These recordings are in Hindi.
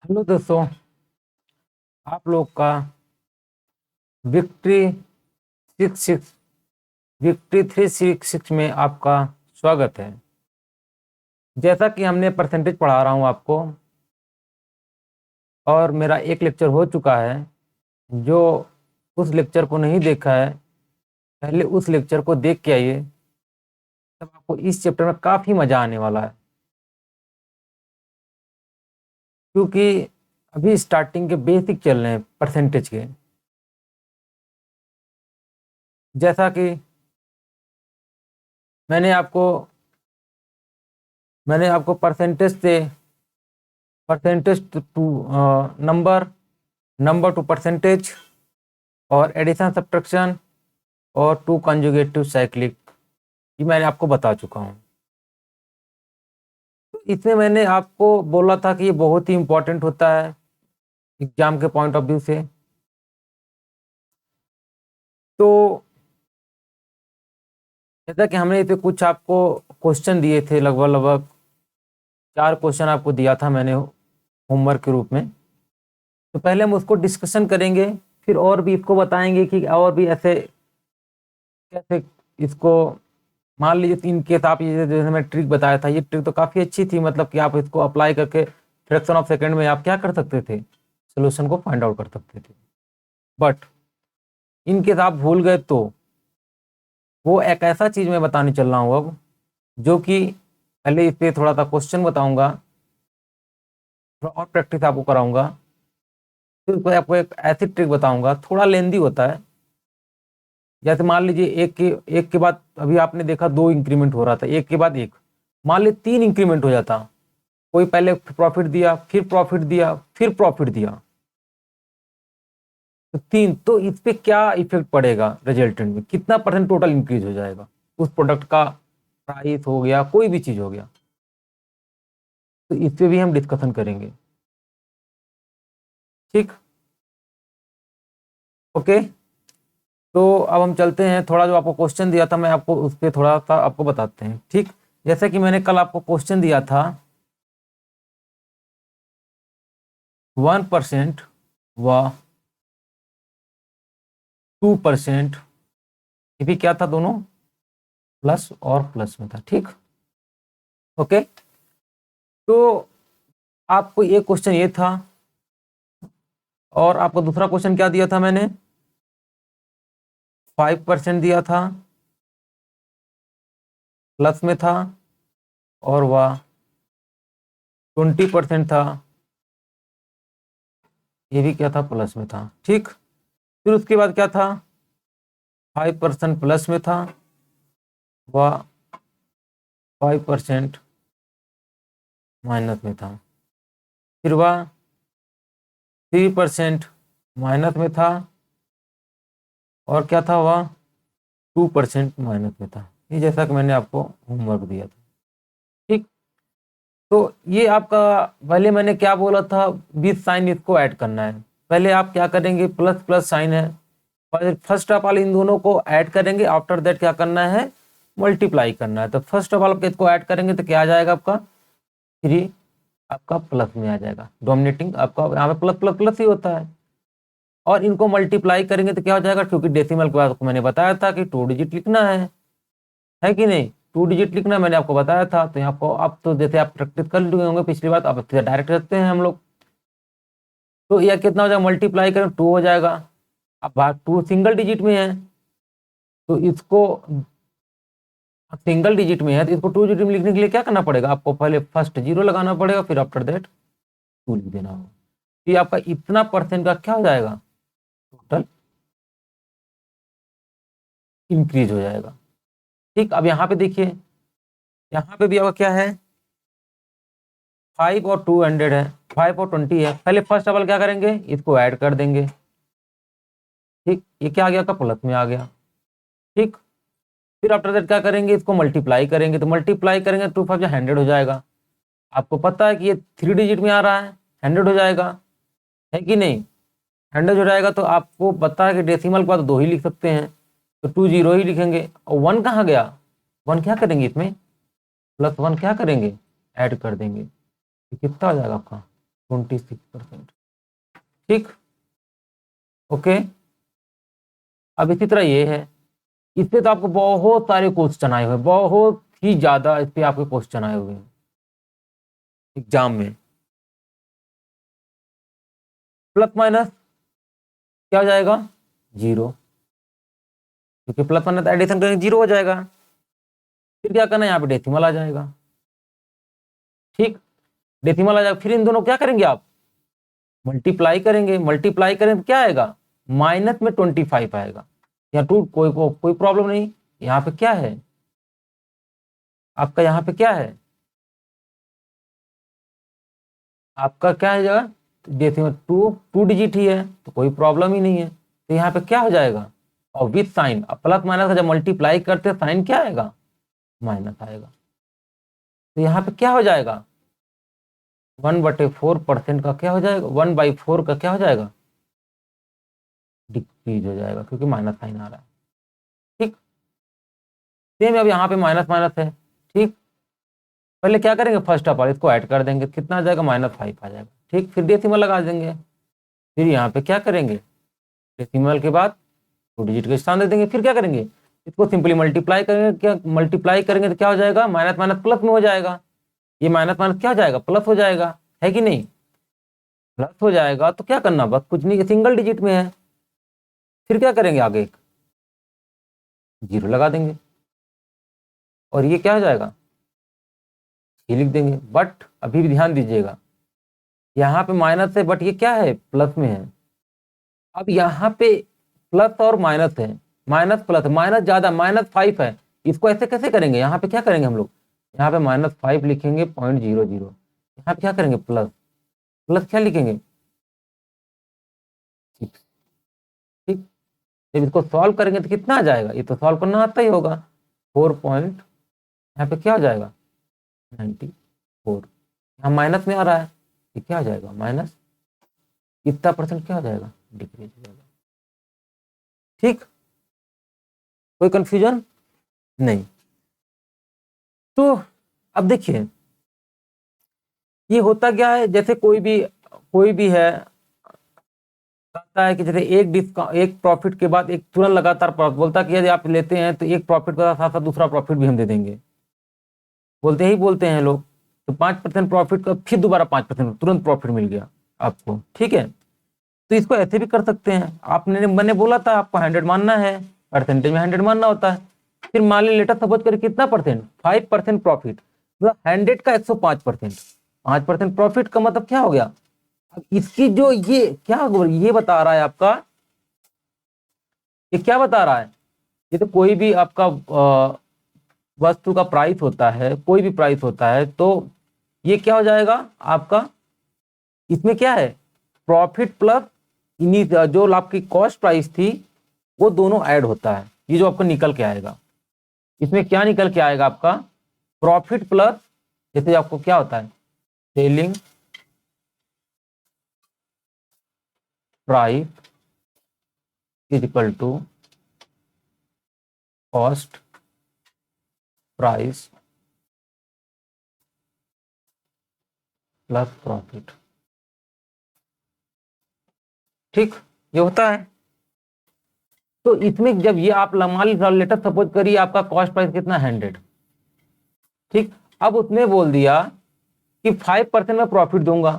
हेलो दोस्तों, आप लोग का विक्ट्री 66 विक्ट्री 366 में आपका स्वागत है। जैसा कि हमने परसेंटेज पढ़ा रहा हूँ आपको, और मेरा एक लेक्चर हो चुका है। जो उस लेक्चर को नहीं देखा है, पहले उस लेक्चर को देख के आइए, तब आपको इस चैप्टर में काफ़ी मज़ा आने वाला है। क्योंकि अभी स्टार्टिंग के बेसिक चल रहे हैं परसेंटेज के। जैसा कि मैंने आपको percentage to number, number to percentage, और एडिशन सब्ट्रैक्शन, और टू कंजुगेटिव साइक्लिक, ये मैंने आपको बता चुका हूँ। तो इसमें मैंने आपको बोला था कि ये बहुत ही इम्पोर्टेंट होता है एग्जाम के पॉइंट ऑफ व्यू से। तो जैसा कि हमने इस पे कुछ आपको क्वेश्चन दिए थे, लगभग लगभग 4 क्वेश्चन आपको दिया था मैंने होमवर्क के रूप में। तो पहले हम उसको डिस्कशन करेंगे, फिर और भी इसको बताएंगे कि और भी ऐसे कैसे इसको, मान लीजिए इन केस आप ये जैसे मैं ट्रिक बताया था, ये ट्रिक तो काफ़ी अच्छी थी, मतलब कि आप इसको अप्लाई करके फ्रैक्शन ऑफ सेकंड में आप क्या कर सकते थे, सोल्यूशन को फाइंड आउट कर सकते थे। बट इन केस आप भूल गए तो वो एक ऐसा चीज़ मैं बताने चल रहा हूँ अब, जो कि पहले इस पर थोड़ा सा क्वेश्चन बताऊंगा, थोड़ा और प्रैक्टिस आपको कराऊंगा, फिर उसको आपको एक ऐसी ट्रिक बताऊंगा, थोड़ा लेंदी होता है। जैसे मान लीजिए एक के बाद, अभी आपने देखा 2 इंक्रीमेंट हो रहा था, एक के बाद एक, मान लीजिए 3 इंक्रीमेंट हो जाता। कोई पहले प्रॉफिट दिया, फिर प्रॉफिट दिया, फिर प्रॉफिट दिया, तो 3, तो इस पे क्या इफेक्ट पड़ेगा, रिजल्टेंट में कितना परसेंट टोटल इंक्रीज हो जाएगा उस प्रोडक्ट का, प्राइस हो गया, कोई भी चीज हो गया। तो इस पे भी हम डिस्कशन करेंगे। ठीक, ओके। तो अब हम चलते हैं, थोड़ा जो आपको क्वेश्चन दिया था मैं आपको उस पर थोड़ा सा आपको बताते हैं। ठीक, जैसे कि मैंने कल आपको क्वेश्चन दिया था 1% व 2%, ये भी क्या था, दोनों प्लस और प्लस में था। ठीक, ओके। तो आपको एक क्वेश्चन ये था, और आपको दूसरा क्वेश्चन क्या दिया था मैंने, 5% दिया था, प्लस में था, और वह 20% था, ये भी क्या था, प्लस में था। ठीक, फिर उसके बाद क्या था, 5% प्लस में था, वह 5% माइनस में था, फिर वह 3% माइनस में था, और क्या था, वह 2% माइनस में था। ये जैसा कि मैंने आपको होमवर्क दिया था। ठीक, तो ये आपका, पहले मैंने क्या बोला था, 20 साइन इसको ऐड करना है। पहले आप क्या करेंगे, प्लस प्लस साइन है, फर्स्ट ऑफ ऑल इन दोनों को ऐड करेंगे, आफ्टर दैट क्या करना है, मल्टीप्लाई करना है। तो फर्स्ट ऑफ ऑल आप इसको ऐड करेंगे तो क्या आ जाएगा आपका, 3 आपका प्लस में आ जाएगा, डोमिनेटिंग आपका यहाँ पे प्लस प्लस प्लस ही होता है। और इनको मल्टीप्लाई करेंगे तो क्या हो जाएगा, क्योंकि डेसिमल के बाद मैंने बताया था कि 2 डिजिट लिखना है कि नहीं, 2 डिजिट लिखना मैंने आपको बताया था। तो यहाँ को आप तो जैसे आप प्रैक्टिस कर लिए होंगे पिछली बार, अब डायरेक्ट रखते हैं हम लोग। तो यह कितना हो जाएगा, मल्टीप्लाई करें 2 हो जाएगा। अब भाग 2 सिंगल डिजिट में है, तो इसको सिंगल डिजिट में है, तो इसको 2 डिजिट में लिखने के लिए क्या करना पड़ेगा, आपको पहले फर्स्ट 0 लगाना पड़ेगा, फिर आफ्टर दैट 2 लिख देना होगा। तो ये आपका इतना परसेंट का क्या हो जाएगा, टोटल इंक्रीज हो जाएगा। ठीक, अब यहाँ पे देखिए, यहाँ पे भी आपका क्या है, 5 और 200 है, 5 और 20 है। पहले फर्स्ट ऑफ ऑल क्या करेंगे, इसको ऐड कर देंगे। ठीक, ये क्या आ गया, आपका प्लस में आ गया। ठीक, फिर आफ्टर दैट क्या करेंगे, इसको मल्टीप्लाई करेंगे, तो मल्टीप्लाई करेंगे 2 5 100 हो जाएगा। आपको पता है कि ये 3 डिजिट में आ रहा है, 100 हो जाएगा, है कि नहीं, 100 हो जाएगा। तो आपको पता है कि डेसिमल के बाद 2 ही लिख सकते हैं, तो 2 0 ही लिखेंगे। और 1 कहाँ गया, 1 क्या करेंगे, इसमें प्लस 1 क्या करेंगे, ऐड कर देंगे, तो कितना हो जाएगा आपका 26%। ठीक, ओके। अब इसी तरह ये है, इस पे तो आपको बहुत सारे क्वेश्चन आए हुए हैं, बहुत ही ज्यादा इस पे आपके क्वेश्चन आए हुए हैं एग्जाम में। प्लस माइनस क्या हो जाएगा, 0, क्योंकि प्लस माइनस एडिशन करेंगे 0 हो जाएगा। फिर क्या करना है, यहाँ पे डेसिमल आ जाएगा। ठीक, डेसिमल आ जाएगा, फिर इन दोनों क्या करेंगे आप, मल्टीप्लाई करेंगे। मल्टीप्लाई करें तो क्या आएगा, माइनस में 25 आएगा। यहाँ टू कोई प्रॉब्लम नहीं। यहाँ पे क्या है आपका, यहाँ पे क्या है आपका, क्या है जगह, डेसिमल टू डिजिट ही है तो कोई प्रॉब्लम ही नहीं है। तो यहाँ पे क्या हो जाएगा, और विथ साइन, अब प्लस माइनस का जब मल्टीप्लाई करते हैं साइन क्या आएगा, माइनस आएगा। तो यहाँ पे क्या हो जाएगा, 1/4% का क्या हो जाएगा, 1/4 का क्या हो जाएगा, डिक्रीज हो जाएगा, क्योंकि माइनस साइन आ रहा है। ठीक, सेम अब यहाँ पे माइनस माइनस है। ठीक, पहले क्या करेंगे, फर्स्ट ऑफ ऑल इसको ऐड कर देंगे, कितना आ जाएगा, -5 आ जाएगा। ठीक, फिर डेसिमल लगा देंगे। फिर यहाँ पे क्या करेंगे, डेसिमल के बाद 2 डिजिट का स्थान दे देंगे। फिर क्या करेंगे, इसको सिंपली मल्टीप्लाई करेंगे। क्या मल्टीप्लाई करेंगे तो क्या हो जाएगा, माइनस माइनस प्लस में हो जाएगा। ये माइनस माइनस क्या हो जाएगा, प्लस हो जाएगा, है कि नहीं, प्लस हो जाएगा। तो क्या करना, बस कुछ नहीं, सिंगल डिजिट में है। फिर क्या करेंगे, आगे 0 लगा देंगे और ये क्या हो जाएगा, ये लिख देंगे। बट अभी भी ध्यान दीजिएगा, यहाँ पे माइनस है बट ये क्या है, प्लस में है। अब यहाँ पे प्लस और माइनस है, माइनस प्लस, माइनस ज्यादा, -5 है। इसको ऐसे कैसे करेंगे, यहाँ पे क्या करेंगे हम लोग, यहाँ पे -5 लिखेंगे 0.00, यहाँ पे क्या करेंगे, प्लस प्लस क्या लिखेंगे, 6। ठीक, जब इसको सॉल्व करेंगे तो कितना आ जाएगा, ये तो सॉल्व करना आता ही होगा, 4 पॉइंट, यहाँ पे क्या हो जाएगा, 94। यहाँ माइनस में आ रहा है, ये क्या हो जाएगा, माइनस कितना परसेंट क्या हो जाएगा, डिक्रीज हो जाएगा। ठीक, कोई कंफ्यूजन नहीं। तो अब देखिए ये होता क्या है, जैसे कोई भी है, कहता है कि जैसे एक प्रॉफिट के बाद एक तुरंत लगातार प्रॉफिट, बोलता है कि यदि आप लेते हैं तो एक प्रॉफिट के साथ साथ दूसरा प्रॉफिट भी हम दे देंगे, बोलते हैं लोग। तो 5% प्रॉफिट का फिर दोबारा 5% तुरंत प्रॉफिट मिल गया आपको। ठीक है, तो इसको ऐसे भी कर सकते हैं। मैंने बोला था आपको 100 मानना है, परसेंटेज में 100 मानना होता है। फिर मान ली लेटर सपोज करें कितना परसेंट, 5% प्रॉफिट, मतलब 100 का 105%, 5% प्रॉफिट का मतलब क्या हो गया। अब इसकी जो ये क्या ये बता रहा है आपका, ये क्या बता रहा है, ये तो कोई भी आपका वस्तु का प्राइस होता है, कोई भी प्राइस होता है, तो ये क्या हो जाएगा आपका, इसमें क्या है, प्रॉफिट प्लस जो आपकी कॉस्ट प्राइस थी वो दोनों ऐड होता है। ये जो आपको निकल के आएगा, इसमें क्या निकल के आएगा आपका, प्रॉफिट प्लस, जैसे आपको क्या होता है, selling price is equal to cost price plus profit. ठीक, ये होता है। तो इसमें जब ये आप मान लीजिए लेटर सपोज करिए आपका कॉस्ट प्राइस कितना, 100। ठीक, अब उसने बोल दिया कि 5% में प्रॉफिट दूंगा,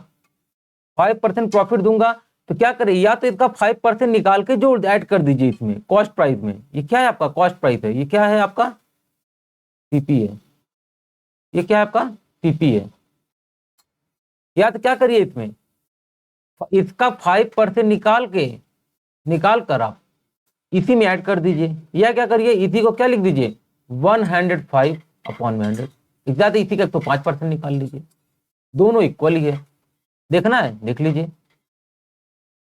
5% प्रॉफिट दूंगा, तो क्या करें, या तो इसका 5% निकाल के जो ऐड कर दीजिए इसमें कॉस्ट प्राइस में। ये क्या है आपका, कॉस्ट प्राइस है, ये क्या है आपका, सीपी है, ये क्या है आपका, सीपी है। या तो क्या करिए, इसमें इसका 5% निकाल कर आप इसी में ऐड कर दीजिए, या क्या करिए, इसी को क्या लिख दीजिए, 105/100, ज्यादा इसी का तो 5% निकाल लीजिए, दोनों इक्वल ही है। देखना है देख लीजिए,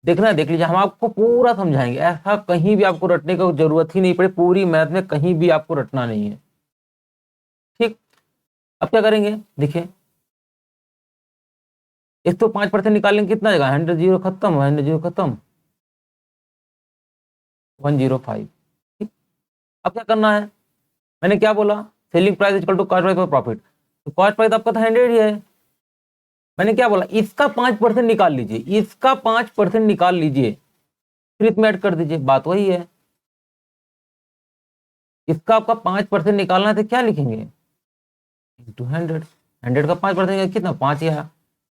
देख लीजिए, हम आपको पूरा समझाएंगे, ऐसा कहीं भी आपको रटने की जरूरत ही नहीं पड़े, पूरी मैथ में कहीं भी आपको रटना नहीं है। ठीक, अब क्या करेंगे, देखिए इस तो 5% निकालेंगे, कितना आएगा, 100 जीरो खत्म, 100 जीरो खत्म, 105। ठीक, अब क्या करना है, मैंने क्या बोला, selling price equal to cost price और प्रॉफिट। तो कॉस्ट प्राइस आपका तो 100 ही है, मैंने क्या बोला, इसका 5% निकाल लीजिए, इसका 5% निकाल लीजिए, फिर इसमें ऐड कर दीजिए, बात वही है। इसका आपका 5% निकालना है तो क्या लिखेंगे, इंटू 100, 100 का 5% कितना, 5 आया,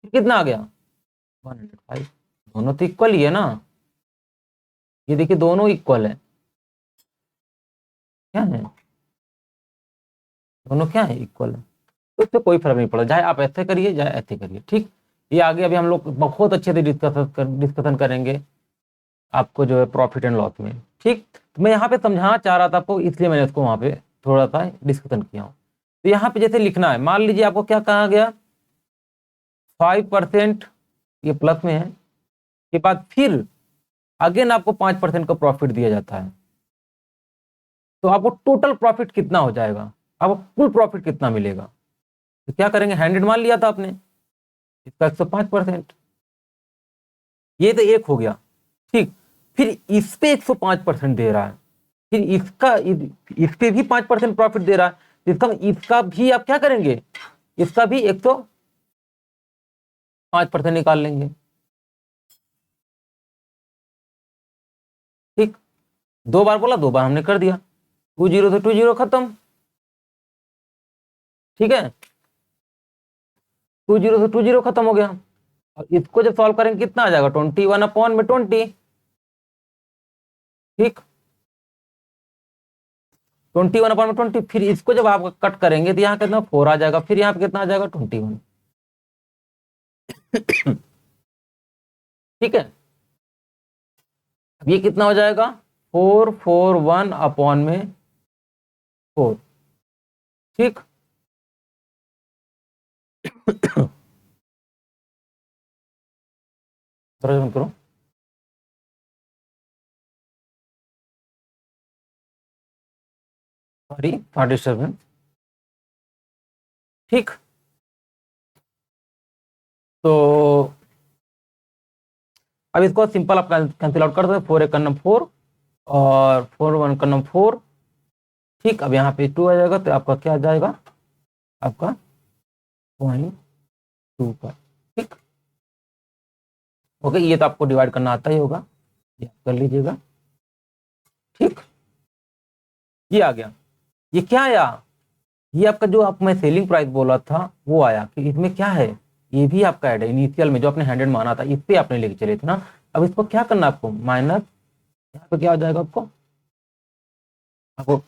फिर कितना आ गया 105। दोनों तो इक्वल ही है ना, ये देखिए दोनों इक्वल है, क्या है, दोनों क्या है, इक्वल है, तो इससे कोई फर्क नहीं पड़ा, चाहे आप ऐसे करिए चाहे ऐसे करिए, ठीक। ये आगे अभी हम लोग बहुत अच्छे से डिस्कशन करेंगे आपको जो है प्रॉफिट एंड लॉस में, ठीक। तो मैं यहाँ पे समझाना चाह रहा था आपको, इसलिए मैंने इसको वहाँ पे थोड़ा सा डिस्कशन किया हूँ। तो यहाँ पे जैसे लिखना है, मान लीजिए आपको क्या कहा गया, 5%, ये प्लस में है, के बाद फिर अगेन आपको 5% का प्रॉफिट दिया जाता है, तो आपको टोटल प्रॉफिट कितना हो जाएगा, आपको कुल प्रॉफिट कितना मिलेगा। तो क्या करेंगे, 100 मान लिया था आपने, इसका 105%, ये तो एक हो गया, ठीक। फिर इस पे 105% दे रहा है, फिर इस पे भी 5% प्रॉफिट दे रहा है, इसका भी आप क्या करेंगे, इसका भी 105% निकाल लेंगे, ठीक। 2 बार बोला, 2 बार हमने कर दिया, 20 से 20 खत्म, ठीक है, 20 से 20 खत्म हो गया। और इसको जब सॉल्व करेंगे कितना आ जाएगा, 21/20, ठीक, 21/20। फिर इसको जब आप कट करेंगे तो यहाँ कितना 4 आ जाएगा, फिर यहाँ पे कितना आ जाएगा 21, ठीक है। अब ये कितना हो जाएगा, 441/4, ठीक। करो, सॉरी फॉर डिस्टर्बेंस, ठीक। तो अब इसको सिंपल आप कैंसिल आउट कर दो, 4 1 4 और 4 1 4, ठीक। अब यहाँ पे 2 आ जाएगा, तो आपका क्या आ जाएगा, आपका 0.2 का, ठीक। ओके, ये तो आपको डिवाइड करना आता ही होगा, ये आप कर लीजिएगा, ठीक। ये आ गया, ये क्या आया, ये आपका जो आप मैं सेलिंग प्राइस बोला था वो आया, कि इसमें क्या है, ये भी आपका ऐड है, इनिशियल में जो आपने 100 माना था इस पे आपने लेके चले थे ना। अब इसको क्या करना है आपको, माइनस, यहाँ पे क्या हो जाएगा आपको, आपको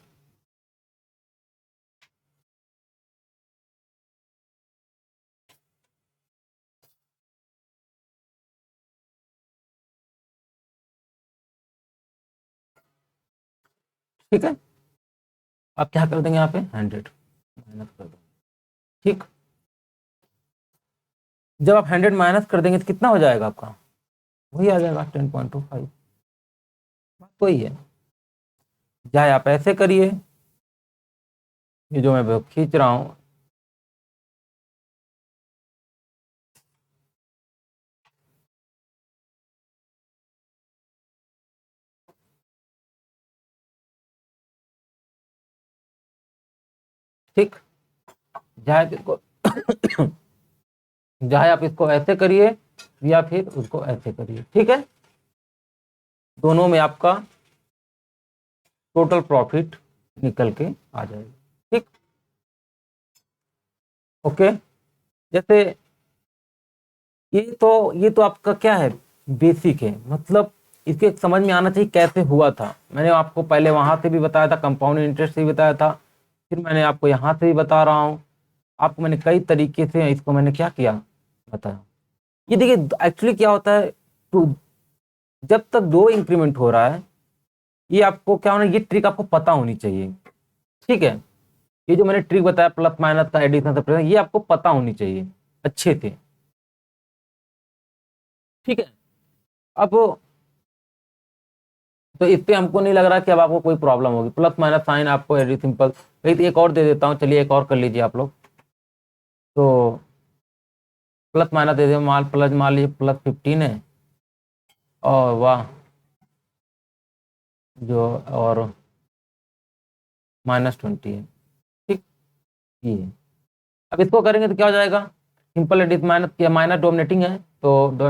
ठीक है, आप क्या कर देंगे, यहाँ पे 100 माइनस कर देंगे, ठीक। जब आप 100 माइनस कर देंगे तो कितना हो जाएगा आपका, वही आ जाएगा 10.25, बात वही है। चाहे आप ऐसे करिए, ये जो मैं खींच रहा हूँ, ठीक, चाहे इसको चाहे आप इसको ऐसे करिए या फिर उसको ऐसे करिए, ठीक है, दोनों में आपका टोटल प्रॉफिट निकल के आ जाएगा, ठीक। ओके, जैसे ये तो आपका क्या है, बेसिक है, मतलब इसके समझ में आना चाहिए कैसे हुआ था। मैंने आपको पहले वहां से भी बताया था, कंपाउंड इंटरेस्ट से भी बताया था, फिर मैंने आपको यहाँ से भी बता रहा हूँ, आपको मैंने कई तरीके से इसको मैंने क्या किया बताया। ये देखिए एक्चुअली क्या होता है, तो जब तक 2 इंक्रीमेंट हो रहा है, ये आपको क्या होना, ये ट्रिक आपको पता होनी चाहिए, ठीक है। ये जो मैंने ट्रिक बताया प्लस माइनस का, एडिशन सब्ट्रैक्शन, ये आपको पता होनी चाहिए अच्छे से, ठीक है। अब तो इस पे हमको नहीं लग रहा कि अब आपको कोई प्रॉब्लम होगी, प्लस माइनस साइन आपको वेरी सिंपल, एक और दे देता हूँ, चलिए एक और कर लीजिए आप लोग। तो प्लस माइनस दे दे, मान लीजिए +15 है, और वाह जो, और -20 है, ठीक। ये अब इसको करेंगे तो क्या हो जाएगा, सिंपल एडिशन माइनस किया, माइनस डोमिनेटिंग है तो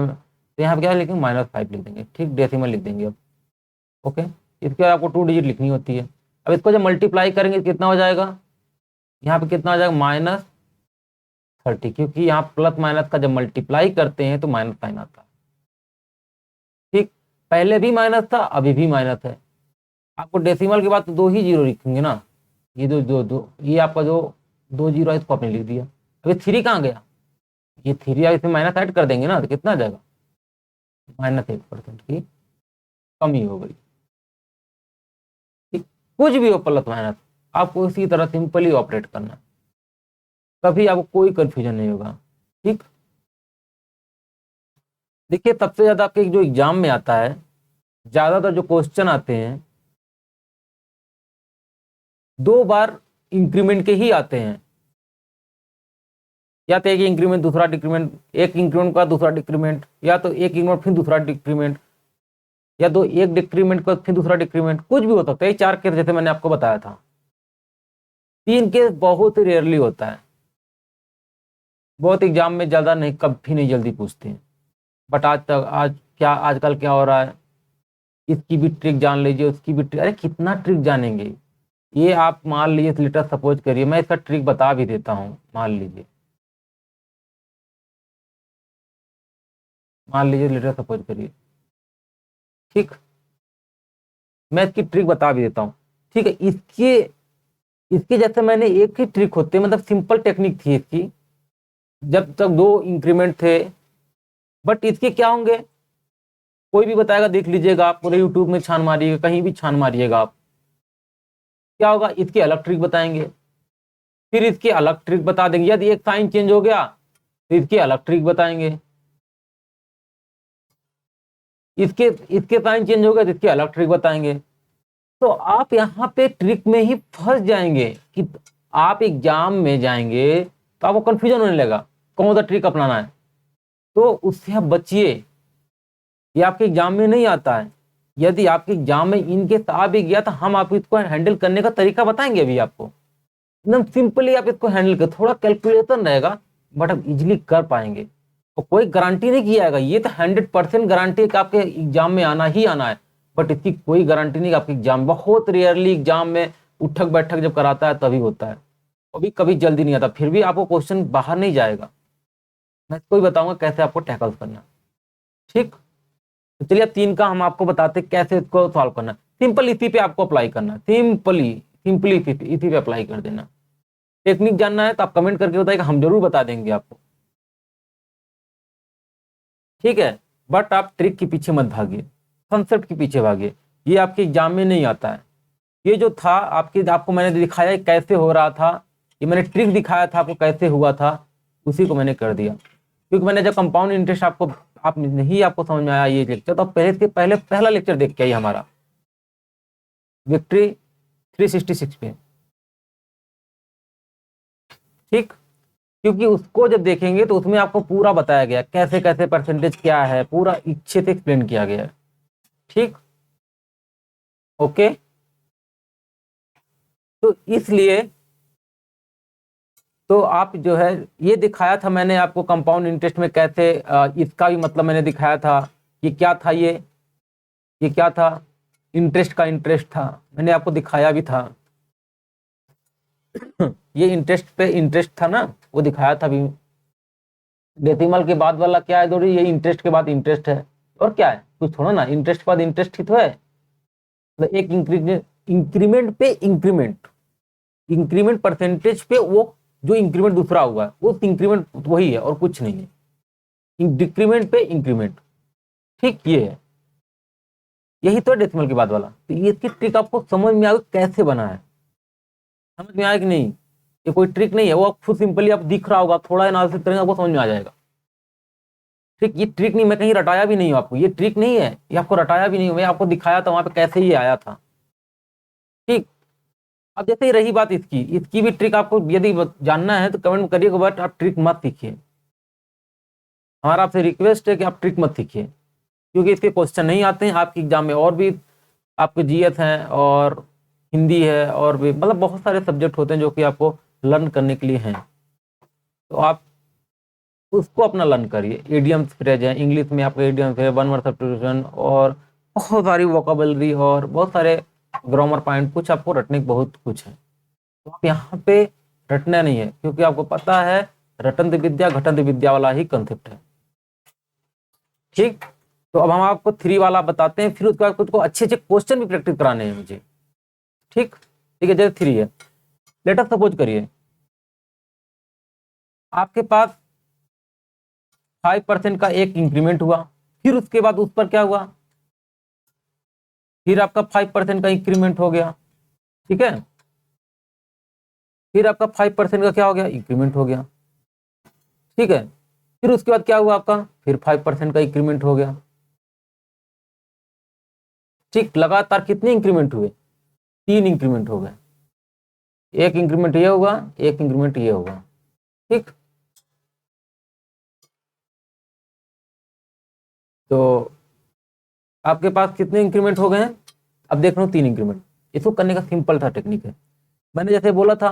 यहाँ पे क्या है लिखेंगे -5 लिख देंगे, ठीक, डेसिमल लिख देंगे अब। ओके, इसके बाद आपको 2 डिजिट लिखनी होती है। अब इसको जब मल्टीप्लाई करेंगे कितना हो जाएगा, यहाँ पे कितना हो जाएगा -30, क्योंकि यहाँ प्लस माइनस का जब मल्टीप्लाई करते हैं तो माइनस साइन आता है। ठीक, पहले भी माइनस था, अभी भी माइनस है। आपको डेसिमल के बाद तो 2 ही जीरो लिखेंगे ना, ये दो ये आपका जो 2 जीरो है इसको आपने लिख दिया। अभी 3 कहाँ गया, ये 3 आप इसमें माइनस ऐड कर देंगे ना तो कितना आ जाएगा, -1% की कमी हो गई। ठीक, कुछ भी हो प्लस माइनस, आपको इसी तरह सिंपली ऑपरेट करना है, कभी आपको कोई कंफ्यूजन नहीं होगा। ठीक, देखिए सबसे ज्यादा आपके जो एग्जाम में आता है, ज्यादातर जो क्वेश्चन आते हैं 2 बार इंक्रीमेंट के ही आते हैं, या तो एक इंक्रीमेंट दूसरा डिक्रीमेंट, एक इंक्रीमेंट का दूसरा डिक्रीमेंट, या तो एक इंक्रीमेंट फिर दूसरा डिक्रीमेंट, या तो एक डिक्रीमेंट का फिर दूसरा डिक्रीमेंट, कुछ भी हो सकता है। 4 केस जैसे मैंने आपको बताया था, 3 केस बहुत ही रेयरली होता है, बहुत एग्जाम में ज्यादा नहीं, कभी नहीं जल्दी पूछते हैं। बट आजकल क्या हो रहा है, इसकी भी ट्रिक जान लीजिए, उसकी भी ट्रिक, अरे कितना ट्रिक जानेंगे। ये आप मान लीजिए लेटर सपोज करिए, मैं इसका ट्रिक बता भी देता हूँ। मान लीजिए लेटर सपोज करिए, ठीक, मैं इसकी ट्रिक बता भी देता हूँ। ठीक है, इसके जैसे मैंने एक ही ट्रिक होते, मतलब सिंपल टेक्निक थी इसकी, जब तक 2 इंक्रीमेंट थे। बट इसके क्या होंगे, कोई भी बताएगा, देख लीजिएगा आप, पूरे यूट्यूब में छान मारिएगा, कहीं भी छान मारिएगा आप, क्या होगा, इसकी अलग ट्रिक बताएंगे, फिर इसकी अलग ट्रिक बता देंगे। यदि एक साइन चेंज हो गया तो इसकी अलग ट्रिक बताएंगे, इसके साइन चेंज हो गया तो इसकी अलग ट्रिक बताएंगे। तो आप यहाँ पे ट्रिक में ही फंस जाएंगे कि आप एग्जाम में जाएंगे तो आपको कंफ्यूजन होने लगेगा कौन सा ट्रिक अपनाना है। तो उससे आप बचिए, ये आपके एग्जाम में नहीं आता है। यदि आपके एग्जाम में इनके आ भी गया तो हम आपको इसको हैंडल करने का तरीका बताएंगे अभी आपको, एकदम सिंपली आप इसको हैंडल कर, थोड़ा कैलकुलेशन रहेगा बट आप इजिली कर पाएंगे। और कोई गारंटी नहीं किया जाएगा, ये तो 100% गारंटी है कि आपके एग्जाम में आना ही आना है, बट इसकी कोई गारंटी नहीं कि आपके एग्जाम, बहुत रेयरली एग्जाम में उठक बैठक जब कराता है तभी होता है, कभी कभी जल्दी नहीं आता, फिर भी आपको क्वेश्चन बाहर नहीं जाएगा। मैं इसको ही बताऊंगा कैसे आपको टैकल करना। ठीक, तो चलिए 3 का हम आपको बताते कैसे इसको सॉल्व करना। सिंपल इसी पे आपको अप्लाई करना, सिंपली इसी पे अप्लाई कर देना। टेक्निक जानना है तो आप कमेंट करके बताइएगा, हम जरूर बता देंगे आपको। ठीक है, बट आप ट्रिक के पीछे मत भागिए, कंसेप्ट के पीछे भागिए, ये आपके एग्जाम में नहीं आता है। ये जो था आपको मैंने दिखाया कैसे हो रहा था, ये मैंने ट्रिक दिखाया था आपको कैसे हुआ था, उसी को मैंने कर दिया। क्योंकि मैंने जब कंपाउंड इंटरेस्ट आप नहीं आपको समझ में आया ये लेक्चर, तो पहला लेक्चर देख के आइए हमारा विक्ट्री 366 पे। ठीक, क्योंकि उसको जब देखेंगे तो उसमें आपको पूरा बताया गया कैसे कैसे परसेंटेज क्या है, पूरा अच्छे से एक्सप्लेन किया गया है। ठीक, ओके, तो इसलिए तो आप जो है ये दिखाया था मैंने आपको कंपाउंड इंटरेस्ट में कैसे, इसका भी मतलब मैंने दिखाया था कि क्या था, ये क्या था, इंटरेस्ट का इंटरेस्ट था, मैंने आपको दिखाया भी था। ये इंटरेस्ट पे इंटरेस्ट था ना, वो दिखाया था भी। डेसिमल के बाद वाला क्या है दोरी, ये इंटरेस्ट के बाद इंटरेस्ट है, और क्या है कुछ थोड़ा ना, इंटरेस्ट के बाद इंटरेस्ट ही तो है। मतलब एक इंक्रीमेंट पे इंक्रीमेंट परसेंटेज पे वो जो इंक्रीमेंट दूसरा हुआ है वो इंक्रीमेंट वही है और कुछ नहीं है, डिक्रीमेंट पे इंक्रीमेंट। ठीक, ये है, यही तो है डेसिमल के बाद वाला। तो ये इसकी ट्रिक आपको समझ में आ गई कैसे बना है, समझ में आया कि नहीं। ये कोई ट्रिक नहीं है, वो आप खुद सिंपली आप दिख रहा होगा, थोड़ा एनालिसिस करेंगे आपको समझ में आ जाएगा। ठीक, ये ट्रिक नहीं, मैं कहीं रटाया भी नहीं हूं आपको, ये ट्रिक नहीं है, ये आपको रटाया भी नहीं हूं, मैं आपको दिखाया था वहां पे कैसे ये आया था। ठीक, अब जैसे ही रही बात इसकी भी ट्रिक आपको यदि जानना है तो कमेंट करिएगा, बट आप ट्रिक मत सीखिए, हमारा आपसे रिक्वेस्ट है कि आप ट्रिक मत सीखिए, क्योंकि इसके क्वेश्चन नहीं आते हैं आपके एग्जाम में। और भी आपके जीएस हैं और हिंदी है, और भी मतलब बहुत सारे सब्जेक्ट होते हैं जो कि आपको लर्न करने के लिए हैं। तो आप उसको अपना लर्न करिए। इडियम्स फ्रेज है, इंग्लिश में आपका इडियम्स है, वन वर्ड सब्स्टिट्यूशन और बहुत सारी वोकेबलरी और बहुत सारे ग्रामर पॉइंट, कुछ आपको रटने की बहुत कुछ है। तो आप यहाँ पे रटना नहीं है, क्योंकि आपको पता है रटंत विद्या घटंत विद्या वाला ही कंसेप्ट है। ठीक, तो अब हम आपको 3 वाला बताते हैं, फिर उसके बाद कुछ को अच्छे अच्छे क्वेश्चन भी प्रैक्टिस कराने हैं मुझे। ठीक ठीक है, जैसे 3 है, लेट अस सपोज करिए आपके पास 5% का एक इंक्रीमेंट हुआ, फिर उसके बाद उस पर क्या हुआ, फिर आपका 5% का इंक्रीमेंट हो गया। ठीक है, फिर आपका 5% का क्या हो गया, इंक्रीमेंट हो गया। ठीक है, फिर उसके बाद क्या हुआ आपका, फिर 5% का इंक्रीमेंट हो गया। ठीक, लगातार कितने इंक्रीमेंट हुए, 3 इंक्रीमेंट हो गए। एक इंक्रीमेंट ये होगा, एक इंक्रीमेंट ये होगा। ठीक, तो आपके पास कितने इंक्रीमेंट हो गए हैं, अब देख रहा हूँ 3 इंक्रीमेंट। इसको करने का सिंपल सा टेक्निक है, मैंने जैसे बोला था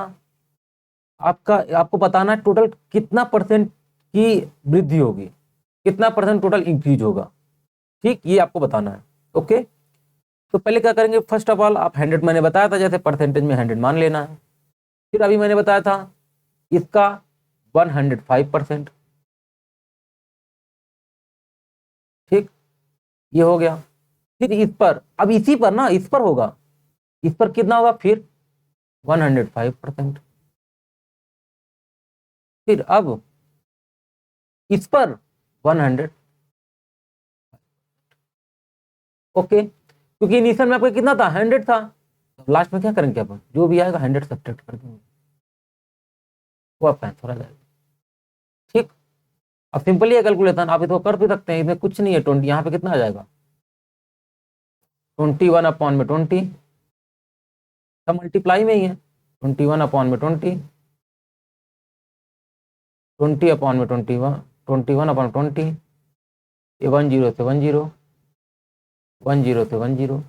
आपको बताना है टोटल कितना परसेंट की वृद्धि होगी, कितना परसेंट टोटल इंक्रीज होगा। ठीक, ये आपको बताना है। ओके, तो पहले क्या करेंगे, फर्स्ट ऑफ ऑल आप 100 मैंने बताया था, जैसे परसेंटेज में 100 मान लेना है। फिर अभी मैंने बताया था इसका 105%। ठीक, ये हो गया। फिर इस पर, अब इसी पर ना, इस पर होगा, इस पर कितना होगा, फिर 105%। फिर अब इस पर 100। ओके, क्योंकि इनिशियल में आपका कितना था, 100 था। लास्ट में क्या करेंगे, अपन जो भी आएगा 100 सब्ट्रैक्ट कर देंगे, वो आपका आंसर आ जाएगा। ठीक, अब सिंपली है कैलकुलेशन, आप इसको कर भी सकते हैं, इसमें कुछ नहीं है। 20 यहाँ पे कितना आ जाएगा, 21/20, सब मल्टीप्लाई में ही है। 21/20, 20/21, 21/20, 10 से 10, 10 से 10।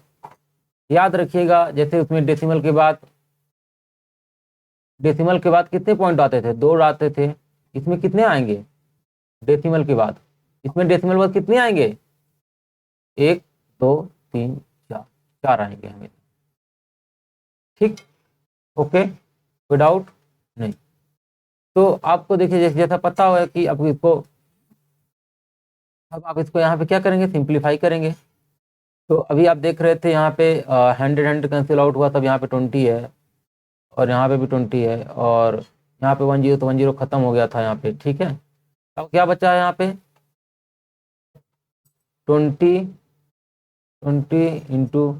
याद रखिएगा, जैसे उसमें डेसिमल के बाद कितने पॉइंट आते थे, 2 आते थे। इसमें कितने आएंगे डेसिमल के बाद, इसमें डेसिमल के बाद कितने आएंगे, 1 2 3 4, 4 आएंगे हमें। ठीक, ओके, कोई डाउट नहीं। तो आपको देखिए, जैसे जैसा पता हुआ है कि अब आप इसको यहाँ पे क्या करेंगे, सिंप्लीफाई करेंगे। तो अभी आप देख रहे थे यहाँ पे 100 कैंसिल आउट हुआ, तब यहाँ पे 20 है, और यहाँ पे भी 20 है, और यहाँ पे 10, तो 10 खत्म हो गया था यहाँ पे। ठीक है, अब क्या बचा है यहाँ पे, 20 इंटू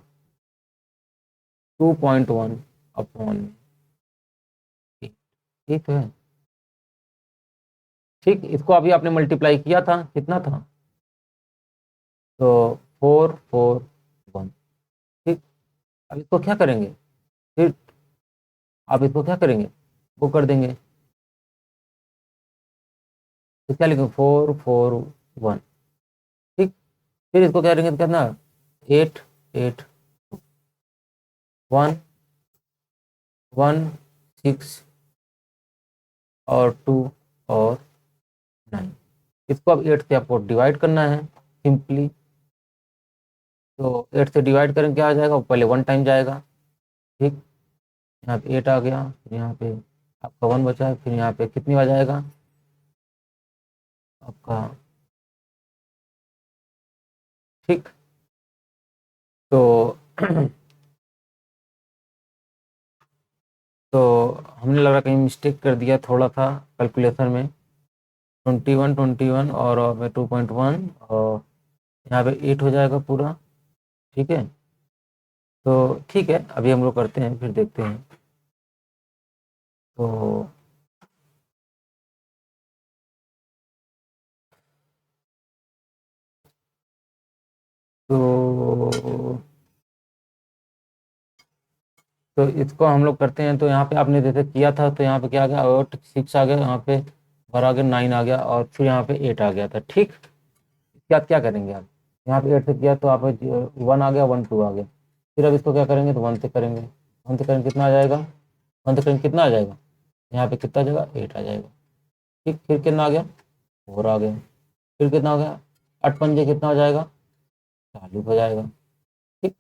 2.1/, ठीक है। ठीक, इसको अभी आपने मल्टीप्लाई किया था, कितना था, तो 441। ठीक, अब इसको क्या करेंगे, फिर आप इसको क्या करेंगे, वो कर देंगे, तो क्या लिखेंगे, 441। ठीक, फिर इसको क्या करेंगे, तो कितना, 8 8 1 1 6 और 2 और 9। इसको अब 8 से आपको डिवाइड करना है सिंपली। तो 8 से डिवाइड करें क्या आ जाएगा, पहले 1 टाइम जाएगा। ठीक, यहाँ पे 8 आ गया, फिर यहाँ पे आपका 1 बचा है, फिर यहाँ पे कितनी बार जाएगा आपका। ठीक, तो तो हमने लगा कहीं मिस्टेक कर दिया थोड़ा सा कैलकुलेशन में। 21 और 2.1 और यहाँ पे 8 हो जाएगा पूरा। ठीक है, तो ठीक है, अभी हम लोग करते हैं, फिर देखते हैं। तो तो तो इसको हम लोग करते हैं। तो यहाँ पे आपने जैसे किया था, तो यहाँ पे क्या आ गया, 6 आ गया, यहाँ पे और आ गया 9 आ गया, और फिर यहाँ पे 8 आ गया था। ठीक, इसके बाद क्या करेंगे आप, यहाँ पे 8 से किया तो आप 1 आ गया, 1 2 आ गया। फिर अब इसको क्या करेंगे, तो 1 से करेंगे, 1 से करेंगे कितना आ जाएगा, 1 से करेंगे कितना आ जाएगा, यहाँ पे कितना आ जाएगा, 8 आ जाएगा। ठीक, फिर कितना आ गया, 4 आ गया। फिर कितना हो गया, 8 पंजे कितना हो जाएगा, 40 हो जाएगा। ठीक,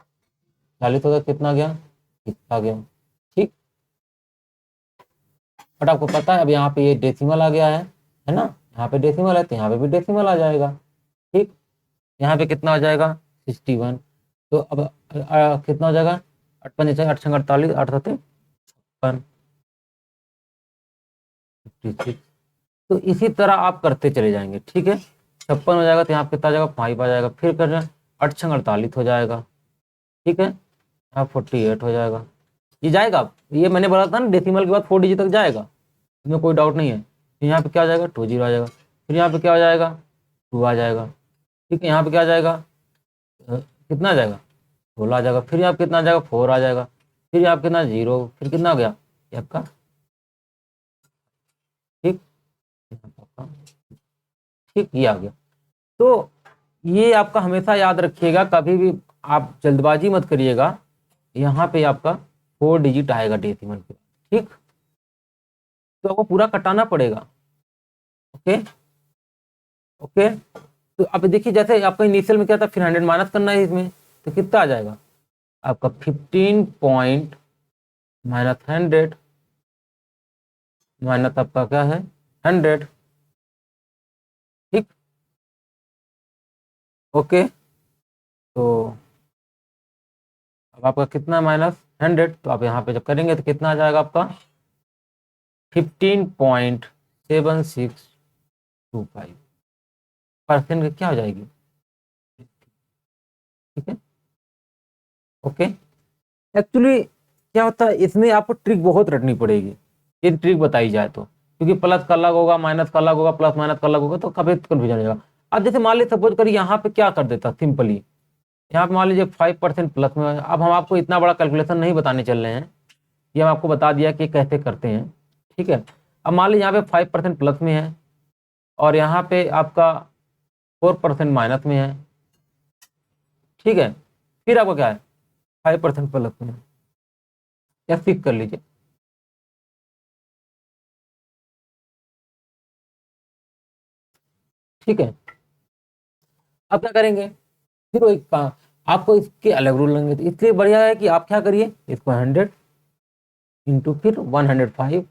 40 हो गया, कितना गया, 6 आ गया। ठीक, बट आपको पता है अब यहाँ पे ये डेसिमल आ गया है ना, यहाँ पे डेसिमल है तो यहाँ पे भी डेसिमल आ जाएगा। ठीक, यहाँ पे कितना हो जाएगा, 61। तो अब कितना हो जाएगा, 8 पंजे 8 छंग 48, 8 सत्ते 56। तो इसी तरह आप करते चले जाएंगे। ठीक है, 56 हो जाएगा तो यहाँ पे कितना आ जाएगा, 5 आ जाएगा। फिर कर रहे हैं 8 छंग 48 हो जाएगा। ठीक है, यहाँ 48 हो जाएगा। ये जाएगा, ये मैंने बोला था ना डेसिमल के बाद 4 डिजिट तक जाएगा, इसमें कोई डाउट नहीं है। फिर यहाँ पे क्या आ जाएगा, 20 आ जाएगा। फिर यहाँ पे क्या आ जाएगा, 2 आ जाएगा। ठीक है, यहाँ पे क्या आ जाएगा, कितना आ जाएगा, 16 आ जाएगा। फिर यहाँ पे कितना आ जाएगा, 4 आ जाएगा। फिर यहाँ पे कितना, 0। फिर कितना आ गया ये आपका। ठीक, ठीक, ये आ गया। तो ये आपका हमेशा याद रखिएगा, कभी भी आप जल्दबाजी मत करिएगा। यहाँ पे आपका 4 डिजिट आएगा डेसिमल के। ठीक, तो आपको पूरा कटाना पड़ेगा। ओके ओके, तो अब देखिए जैसे आपका इनिशियल में क्या था, फिर 100 माइनस करना है इसमें, तो कितना आ जाएगा आपका 15 पॉइंट माइनस 100 माइनस आपका क्या है 100। ठीक, ओके, तो अब आपका कितना -100, तो आप यहाँ पे जब करेंगे तो कितना आ जाएगा आपका 15.7625% की क्या हो जाएगी। ठीक है, ओके। एक्चुअली क्या होता है इसमें, आपको ट्रिक बहुत रटनी पड़ेगी ये ट्रिक बताई जाए तो, क्योंकि प्लस का अलग होगा, माइनस का अलग होगा, प्लस माइनस का अलग होगा, तो कभी कन्फ्यूजन हो जाएगा। अब जैसे मान लीजिए सपोज करिए यहाँ पे क्या कर देता सिंपली, यहाँ पे मान लीजिए 5% प्लस में। अब हम आपको इतना बड़ा कैलकुलेशन नहीं बताने चल रहे हैं, ये हम आपको बता दिया कि कैसे करते हैं। ठीक है, अब मान लीजिए यहाँ पे 5% प्लस में है और यहाँ पे आपका 4% माइनस में है। ठीक है, फिर आपका क्या है 5% प्लस में है, या फिक्स कर लीजिए। ठीक है, अब क्या करेंगे, फिर वो एक आपको इसके अलग रूल लेंगे, तो इसलिए बढ़िया है कि आप क्या करिए, इसको 100 इंटू फिर 105।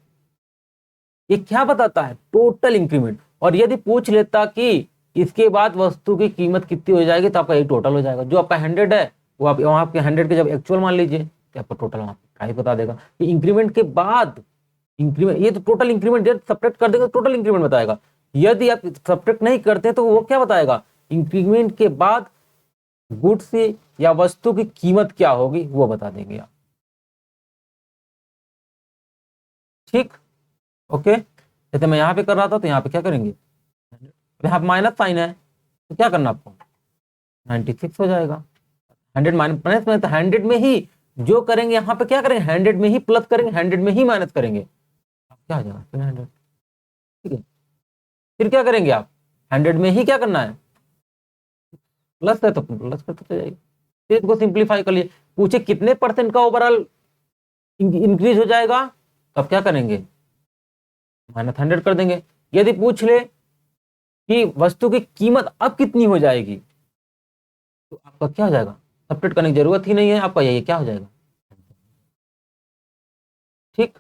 ये क्या बताता है, टोटल इंक्रीमेंट। और यदि पूछ लेता कि इसके बाद वस्तु की कीमत कितनी हो जाएगी, तो आपका यही टोटल हो जाएगा। जो आपका 100 है वो आप वहां आपके 100 के जब एक्चुअल मान लीजिए, तो आपका टोटल वहां प्राइस बता देगा कि इंक्रीमेंट के बाद इंक्रीमेंट, ये तो टोटल इंक्रीमेंट यदि सब्ट्रैक्ट कर देगा तो टोटल इंक्रीमेंट बताएगा। यदि आप सब्ट्रैक्ट नहीं करते तो वो क्या बताएगा, इंक्रीमेंट के बाद गुड्स या वस्तु की कीमत क्या होगी वो बता देंगे आप। ठीक, ओके। जैसे मैं यहाँ पे कर रहा था तो यहाँ पे क्या करेंगे, यहाँ पे माइनस साइन है तो क्या करना आपको 96 हो जाएगा। 100 माइनस में तो 100 में ही जो करेंगे, यहाँ पे क्या करेंगे 100 में ही प्लस करेंगे, 100 में ही माइनस करेंगे, अब क्या हो जाएगा फिर 100। ठीक है, फिर क्या करेंगे आप 100 में ही क्या करना है, प्लस है तो प्लस करते चले जाइए। फिर इसको सिंप्लीफाई कर लिए, पूछे कितने परसेंट का ओवरऑल इंक्रीज हो जाएगा, तो अब क्या करेंगे -100 कर देंगे। यदि पूछ ले कि वस्तु की कीमत अब कितनी हो जाएगी, तो आपका क्या हो जाएगा, सब्ट्रैक्ट करने की जरूरत ही नहीं है, आपका यही क्या हो जाएगा। ठीक,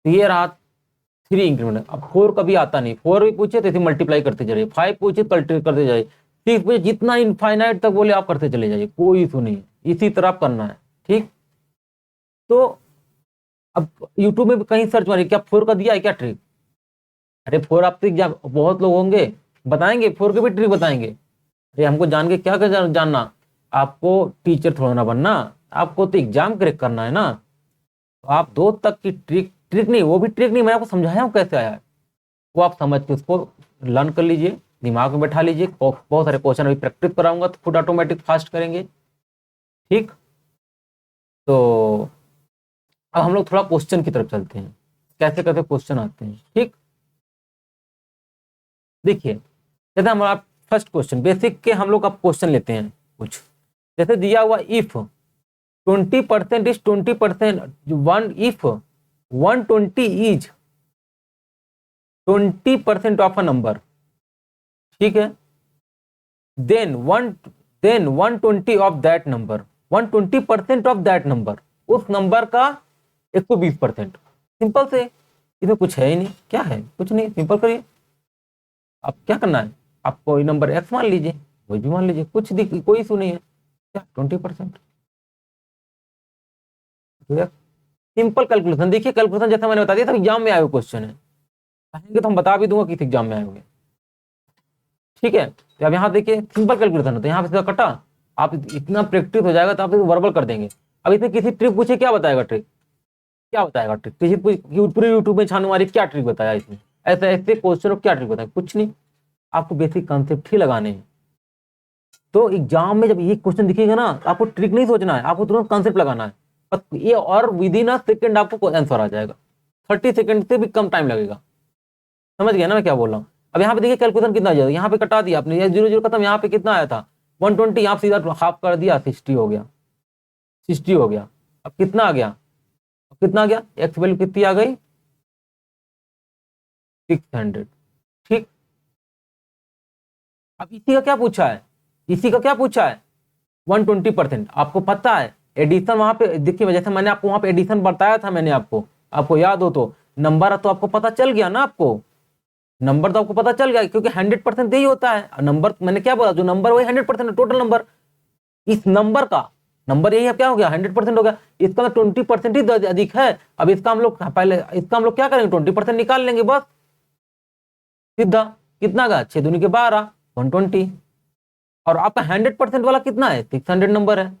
तो ये रहा 3 इंक्रीमेंट। अब 4 कभी आता नहीं, 4 भी पूछे तो इसे मल्टीप्लाई करते जाइए, 5 पूछे करते जाइए, 6 पूछे जितना इनफाइनाइट तक बोले आप करते चले जाइए, कोई इशू नहीं है, इसी तरह आप करना है। ठीक, तो अब यूट्यूब में भी कहीं सर्च मारिए क्या 4 का दिया है क्या ट्रिक। अरे 4 आप ट्रिक बहुत लोग होंगे बताएंगे, 4 के भी ट्रिक बताएंगे। अरे हमको जान के क्या कर जानना, आपको टीचर थोड़ा ना बनना, आपको तो एग्जाम क्रैक करना है ना। तो आप 2 तक की ट्रिक, ट्रिक नहीं, वो भी ट्रिक नहीं, मैं आपको समझाया हूँ कैसे आया है, वो आप समझ के उसको लर्न कर लीजिए, दिमाग में बैठा लीजिए। बहुत सारे क्वेश्चन अभी प्रैक्टिस कराऊंगा तो खुद ऑटोमेटिक फास्ट करेंगे। ठीक, तो अब हम लोग थोड़ा क्वेश्चन की तरफ चलते हैं, कैसे कैसे क्वेश्चन आते हैं। ठीक, देखिए जैसे हम आप फर्स्ट क्वेश्चन बेसिक के हम लोग अब क्वेश्चन लेते हैं कुछ। जैसे दिया हुआ if 20% is 20%, one if 120 is 20% of a number, ठीक है, then 120 of that number, 120% of that number, उस नंबर का 120%। सिंपल से, इसमें कुछ है ही नहीं, क्या है, कुछ नहीं, सिंपल करिए। अब क्या करना है, आप कोई नंबर एक्स मान लीजिए, कोई भी मान लीजिए, कुछ कोई इशू नहीं है, क्या 20%। सिंपल कैलकुलेशन, देखिए कैलकुलेशन जैसा मैंने बता दिया था, एग्जाम में आए हुए क्वेश्चन है, कहेंगे तो हम बता भी दूंगा किस एग्जाम में आए होंगे, ठीक है। तो अब यहाँ देखिए सिंपल कैलकुलेशन होता है, यहाँ पे सीधा कटा, आप इतना प्रैक्टिस हो जाएगा तो आप वर्बल कर देंगे। अब इसमें किसी ट्रिक पूछे, क्या बताएगा ट्रिक, क्या बताएगा ट्रिक, किसी पूरी यूट्यूब में छानने वाली क्या ट्रिक बताया इसमें, ऐसे ऐसे क्वेश्चन क्या ट्रिक बताया, कुछ नहीं, आपको बेसिक कॉन्सेप्ट ही लगाने हैं। तो एग्जाम में जब ये क्वेश्चन दिखेगा ना, आपको ट्रिक नहीं सोचना है, आपको तुरंत कॉन्सेप्ट लगाना है, बस ये, और विद इन अ सेकेंड आपको आंसर आ जाएगा, 30 सेकंड से भी कम टाइम लगेगा। समझ गया ना मैं क्या बोल रहा हूँ। अब यहाँ पे देखिए कैलकुलेशन कितना जाएगा, यहाँ पे कटा दिया आपने, ये 0 0 खत्म, यहाँ पे कितना आया था 120, यहाँ सीधा हाफ कर दिया, 60 हो गया, 60 हो गया। अब कितना आ गया, अब कितना आ गया, एक्स वैल्यू कितनी आ गई 600, ठीक। अब इसी का क्या पूछा है, इसी का क्या पूछा है 120%। आपको पता है एडिशन, वहां पे देखिए जैसे मैंने आपको वहां पे एडिशन बताया था, मैंने आपको याद हो तो, नंबर तो आपको पता चल गया ना, आपको नंबर तो आपको पता चल गया, क्योंकि 100% यही होता है नंबर, मैंने क्या बोला, जो नंबर वही 100% टोटल नंबर, इस नंबर का नंबर यही है, क्या हो गया 100% हो गया, इसका 20% ही अधिक है। अब इसका हम लोग पहले, इसका हम लोग क्या करेंगे 20% निकाल लेंगे बस, सीधा कितना का 6 दूनी के 12, 120। और आपका 100% वाला कितना है 600 नंबर है,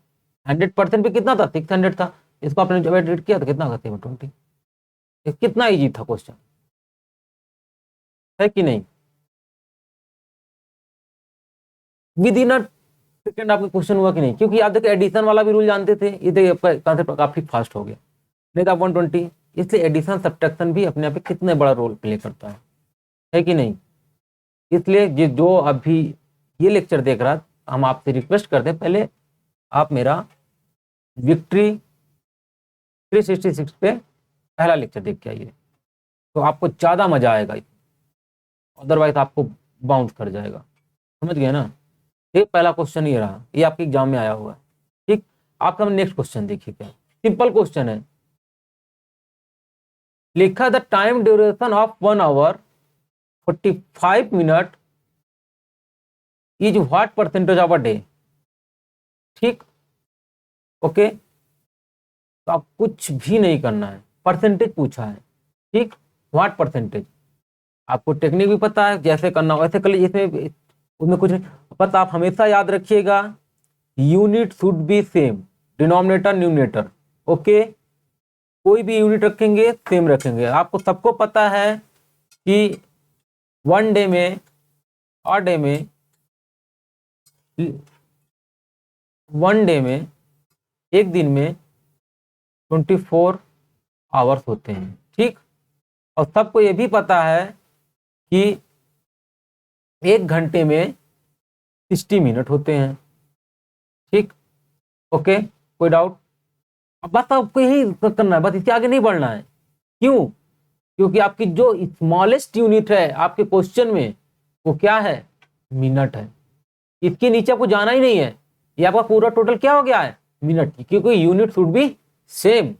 100% पे कितना था 600 था, इसको आपने जब एडिट किया तो कितना था 720। कितना इजी था क्वेश्चन, है कि नहीं, विद इन अ सेकंड आपका क्वेश्चन हुआ कि नहीं, क्योंकि आप देखिए एडिशन वाला भी रूल जानते थे, ये देखिए आपका कॉन्सेप्ट काफी फास्ट हो गया, नहीं तो 120, इसलिए एडिशन सब्ट्रैक्शन भी अपने आप में कितने बड़ा रोल प्ले करता है कि नहीं। इसलिए जो अभी ये लेक्चर देख रहा, हम आपसे रिक्वेस्ट करते हैं पहले आप मेरा विक्ट्री 366 पे पहला लेक्चर देख के आइए, तो आपको ज्यादा मजा आएगा, अदरवाइज आपको बाउंस कर जाएगा, समझ गए ना। ये पहला क्वेश्चन ये रहा, ये आपके एग्जाम में आया हुआ है, ठीक। आपका नेक्स्ट क्वेश्चन देखिए, क्या सिंपल क्वेश्चन है, लिखा the time duration of 1 hour 45 minute is what percentage of a day, ठीक, ओके। तो आप कुछ भी नहीं करना है, परसेंटेज पूछा है, ठीक, व्हाट परसेंटेज, आपको टेक्निक भी पता है, जैसे करना हो वैसे कर लीजिए, इसमें उसमें कुछ नहीं पता। आप हमेशा याद रखिएगा unit should be same, denominator numerator, okay, कोई भी यूनिट रखेंगे सेम रखेंगे। आपको सबको पता है कि 1 डे में और डे में 1 डे में, एक दिन में 24 आवर्स होते हैं, ठीक। और सबको ये भी पता है कि 1 घंटे में 60 मिनट होते हैं, ठीक, ओके, कोई डाउट। अब बस आपको यही करना है, बस इसके आगे नहीं बढ़ना है, क्यों, क्योंकि आपकी जो स्मॉलेस्ट यूनिट है आपके क्वेश्चन में वो क्या है, मिनट है, इसके नीचे आपको जाना ही नहीं है, ये आपका पूरा टोटल क्या हो गया है मिनट की, क्योंकि unit should be same,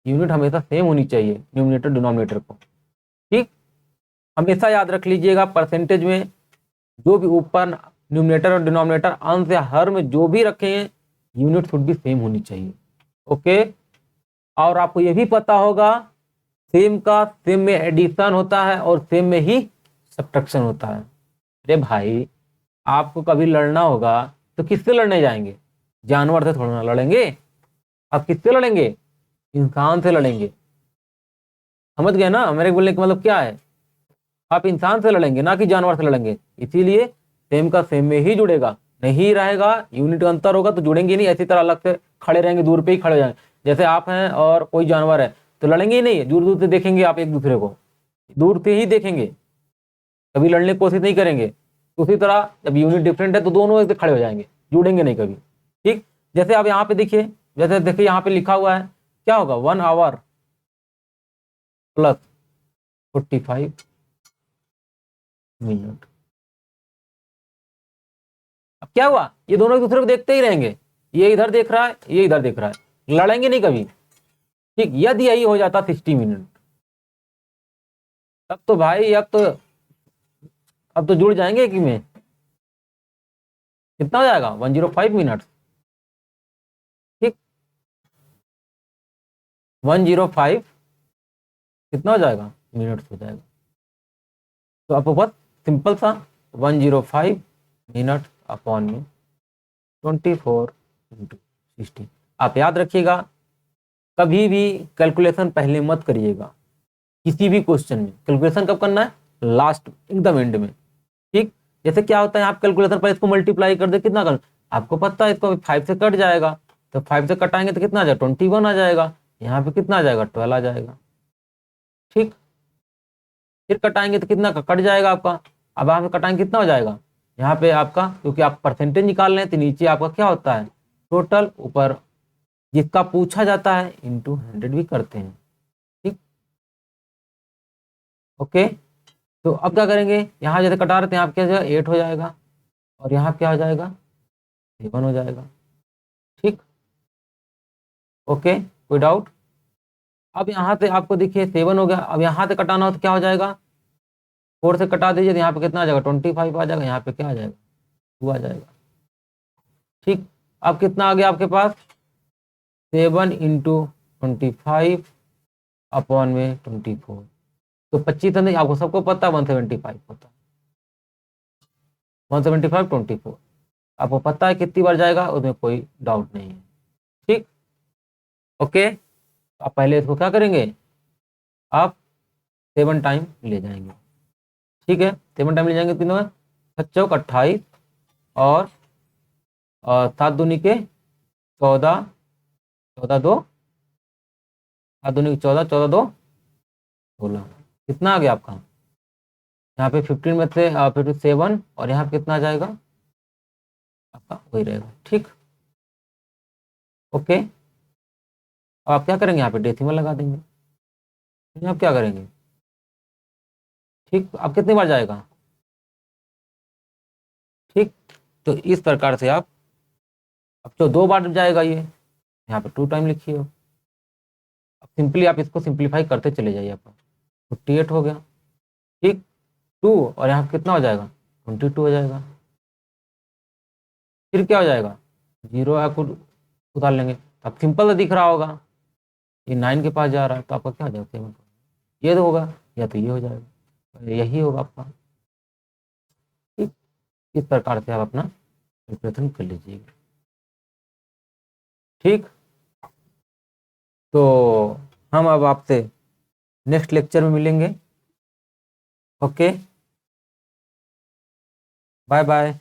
unit हमेशा सेम होनी चाहिए न्यूमिनेटर डिनोमिनेटर को, ठीक। हमेशा याद रख लीजिएगा परसेंटेज में जो भी ऊपर न्यूमिनेटर और डिनोमिनेटर अंश या हर में जो भी रखे हैं यूनिट शुड बी सेम होनी चाहिए, ओके। और आपको ये भी पता होगा सेम का सेम में एडिशन होता है और सेम में ही सब्ट्रैक्शन होता है। अरे भाई आपको कभी लड़ना होगा तो किससे लड़ने जाएंगे, जानवर से थोड़ा ना लड़ेंगे, आप किससे लड़ेंगे, इंसान से लड़ेंगे, समझ गए ना मेरे बोलने का मतलब क्या है, आप इंसान से लड़ेंगे ना कि जानवर से लड़ेंगे, इसीलिए सेम का सेम में ही जुड़ेगा, नहीं रहेगा यूनिट अंतर होगा तो जुड़ेंगे नहीं, ऐसी तरह अलग से खड़े रहेंगे, दूर पे ही खड़े हो जाएंगे, जैसे आप हैं और कोई जानवर है तो लड़ेंगे ही नहीं, दूर दूर से देखेंगे आप एक दूसरे को, दूर से ही देखेंगे, कभी लड़ने की कोशिश नहीं करेंगे। उसी तरह जब यूनिट डिफरेंट है तो दोनों एक खड़े हो जाएंगे, जुड़ेंगे नहीं कभी, ठीक। जैसे आप यहाँ पे देखिए, जैसे देखिए यहाँ पे लिखा हुआ है क्या होगा 1 आवर प्लस 45 मिनट। अब क्या हुआ, ये दोनों एक दूसरे को देखते ही रहेंगे, ये इधर देख रहा है, ये इधर देख रहा है, लड़ेंगे नहीं कभी। ठीक, यदि यही हो जाता 60 मिनट, तब तो भाई अब तो जुड़ जाएंगे कि में। कितना हो जाएगा, 105 मिनट। ठीक, 105 कितना हो जाएगा, मिनट हो जाएगा। तो आपको बहुत सिंपल सा 105 मिनट अपॉन में 24 इंटू 60। आप याद रखिएगा, कभी भी कैलकुलेशन पहले मत करिएगा, किसी भी क्वेश्चन में कैलकुलेशन कब करना है, लास्ट एकदम एंड में। ठीक, जैसे क्या होता है, आप कैलकुलेशन पर इसको मल्टीप्लाई कर दे, कितना कर, आपको पता है इसको 5 से कट जाएगा, तो 5 से कटाएंगे तो कितना आ जाएगा, 21 आ जाएगा, यहाँ पे कितना आ जाएगा, 12 आ जाएगा। ठीक, फिर कटाएंगे तो कितना कट जाएगा आपका, अब आप कटाएंगे कितना हो जाएगा, यहाँ पे आपका, क्योंकि आप परसेंटेज निकाल रहे हैं तो नीचे आपका क्या होता है, टोटल, ऊपर जिसका पूछा जाता है इंटू 100 भी करते हैं। ठीक, ओके। तो अब क्या करेंगे, यहाँ जैसे कटा रहे थे, यहाँ क्या हो जाएगा, 8 हो जाएगा, और यहाँ क्या हो जाएगा, 7 हो जाएगा। ठीक, ओके, कोई डाउट। अब यहाँ से आपको देखिए 7 हो गया, अब यहाँ से कटाना हो तो क्या हो जाएगा, 4 से कटा दीजिए तो यहाँ पे कितना आ जाएगा, 25 आ जाएगा, यहाँ पे क्या आ जाएगा, 2 आ जाएगा। ठीक, अब कितना आ गया आपके पास, 7 इंटू 25 अपॉन में 24, तो 25 नहीं, आपको सबको पता है 175 होता है, 175 24, आपको पता है कितनी बार जाएगा, उसमें कोई डाउट नहीं है। ठीक, ओके। आप पहले इसको क्या करेंगे, आप 7 टाइम ले जाएंगे। ठीक है, 7 टाइम ले जाएंगे, कितने में, 7 28, और 7 दूनी के 14, 14 2, 7 दूनी के 14, 14 2 16, कितना आ गया आपका, यहाँ पे 15 में से 57, और यहाँ पे कितना आ जाएगा आपका, वही रहेगा। ठीक, ओके। अब आप क्या करेंगे, यहाँ पे डेसिमल लगा देंगे, आप क्या करेंगे। ठीक, अब कितनी बार जाएगा। ठीक, तो इस प्रकार से आप, अब तो 2 बार जाएगा ये, यहाँ पे 2 टाइम लिखिए। अब सिंपली आप इसको सिंप्लीफाई करते चले जाइए, आपका 58 हो गया। ठीक, 2, और यहाँ कितना हो जाएगा, 22 हो जाएगा। फिर क्या हो जाएगा, 0 आपको उतार लेंगे, अब सिंपल तो दिख रहा होगा, ये 9 के पास जा रहा है, तो आपका क्या हो जाएगा, 7, ये तो होगा, या तो ये हो जाएगा, यही होगा आपका। ठीक, इस प्रकार से आप अपना कैलकुलेशन कर लीजिएगा। ठीक, तो हम अब आपसे नेक्स्ट लेक्चर में मिलेंगे। Okay, bye bye.